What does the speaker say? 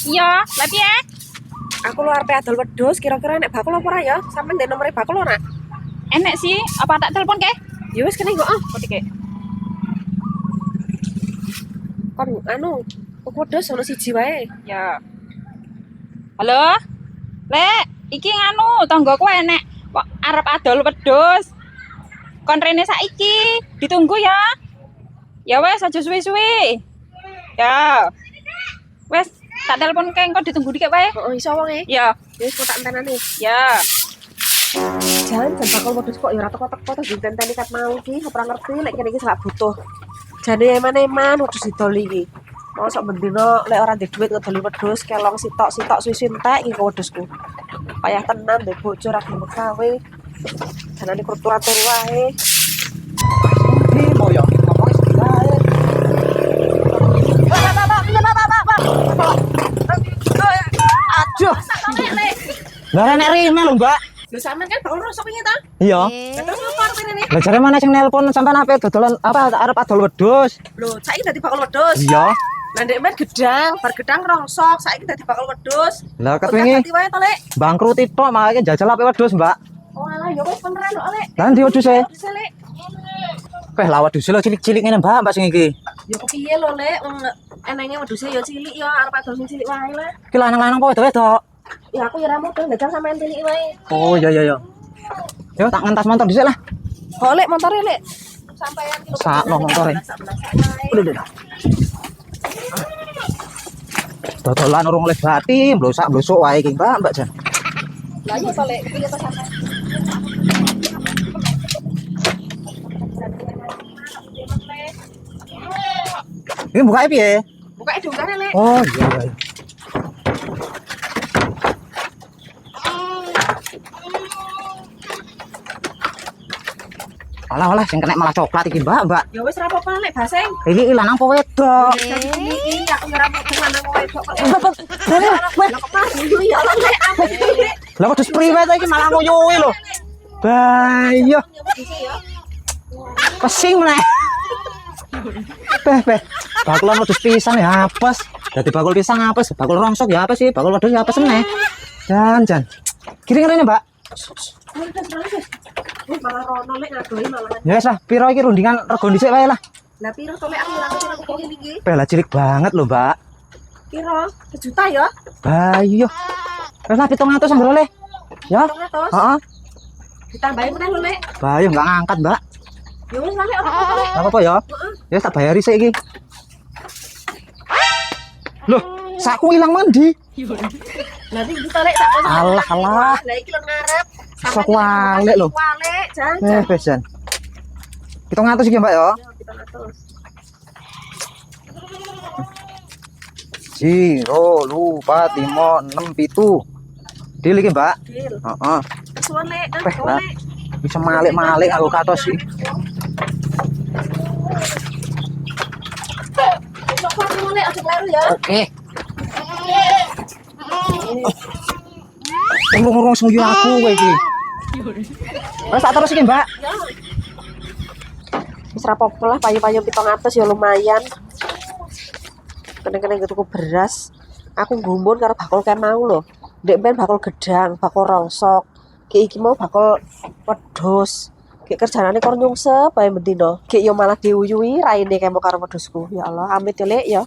Iya, lah piye? Aku luar pe adol wedhus, kira-kira nek bakul apa ora ya? Sampeyan ndek nomere bakul ora? Enek sih, apa tak telepon ke? Ya wis kene kok. Kok dike? Kon wedhus ono siji wae. Ya. Halo? Lek, iki nganu tanggoku enek kok arep adol wedhus. Kon rene saiki, ditunggu ya. Ya wes aja suwe-suwe. Ya. Wes, tak telepon ke engko ditunggu dikek wae. Heeh, iso wonge. Ya, Wis kok tak entenane. ya. Jan bakul wedhus kok ya ora teko-teko terus ditenteni kat mau iki, ora ngerti lek kene iki sak butuh. Jane eman-eman wedhus didoli iki. Mosok bendino lek ora ndek dhuwit ngedoli wedhus kelong sitok-sitok suwi entek iki wedhusku. Payah tenan ndek bojo ra gelem gawe. Janane turu wae. Ini mau ya ngomong sebentar. Aduh. Lah nek rime lho, Mbak. Lho sampean kan bakul rosok iki ta? Iya. Terus apa artine rene? Lah jare mana sing nelpon sampean ape dodolan apa arep adol wedhus? Lho, saiki dadi bakul wedhus. Iya. Lah ndek men gedang, bar gedang rongsok, saiki dadi bakul wedhus. Lah kepengin Dadi wae to, Lek. bangkrut tok makane jajal ape wedhus, Mbak. Oh alah ya wis beneran kok, Lek. Lah ndi wedhuse? Bisa, Lek. Lah wedhuse lho cilik-cilik ngene, Mbak sing iki. Ya kepiye lho, Lek? Wong enenge wedhuse ya cilik ya, arep adol sing cilik wae, Lek. Iki lanang-lanang apa wedok? Ya aku ya ra modal ndajang sampean cilik wae. Oh iya iya iya. Yo tak ngentas motor dhisik lah. Kok Lek montore, Lek. Sampean ki lho. Sakno montore. Udah. Dodolan urung oleh bati, mblosak-blosok wae iki, Mbak Jan. Lah ya to, Lek. Kepiye to sampean? Iki bukake piye? Bukake dongkane, Lek. Oh iya iya. Alah sing kena malah coklat iki, Mbak. Ya wis ra apa-apa, Lek, baseng. Iki lanang apa wedok? Iki aku ya ra modal lanang wedok kok. Weh, Lah kok mas yo ya Allah, Lek. Ampun, Lek. lah kok priwe ta iki malah nguyuwi lho. Bayo, Ya wedhuse ya. pesing meneh. Beh. Bakulan wedhus pisang ya apes. Dadi bakul pisang apes, bakul rongsok ya apes sih, bakul wedhus ya apes meneh. Jan. Kiring rene, Mbak. Wis malah rono, Lek, ngadoi malah. Ya wis lah, piro iki rundingan rego dhisik wae lah. Lah piro to, Lek? Aku ora ngerti aku kok iki. Beh, lah cilik banget lho, Mbak. Piro? 1 juta ya? Bayo. Wis lah 700 anggere oleh. Ya. 200. Heeh. Ditambahin meneh lho, Lek. Bayo enggak ngangkat, Mbak. Ya wis lah, Lek, ora apa-apa, Lek. Enggak apa-apa ya. Ya wis tak bayari sik iki. Loh, sakku ilang mandi. Lah iki kita, Lek, sak kono. Alah. Lah iki lho ngarep. Sok walek lho. Walek, jan. Besan. 700 iki, Mbak ya. Ya, 700. Jiro, lupa, timo, 6, pitu. Deal iki, Mbak. Deal. Heeh. Kesuwen, Lek. Lah. Bisa malik-malik aku katos sih. Besok aku Lek, aja kleru ya. Oke. Ngurung semuyun aku kowe iki. Wes tak terus iki, Mbak. Ya. Wis ra apa-apa lah, payu-payu 700 ya lumayan. Kene-kene tuku beras. Aku nggumun karo bakul kae mau lho. Ndek ben bakul gedang, bakul rongsok. Ki iki mau bakul wedhus. Ki kerjanane kor nyungsep bae mendino. Ki yo malah diuyui raine kae mau karo wedhusku. Ya Allah, amit ya, Lek ya.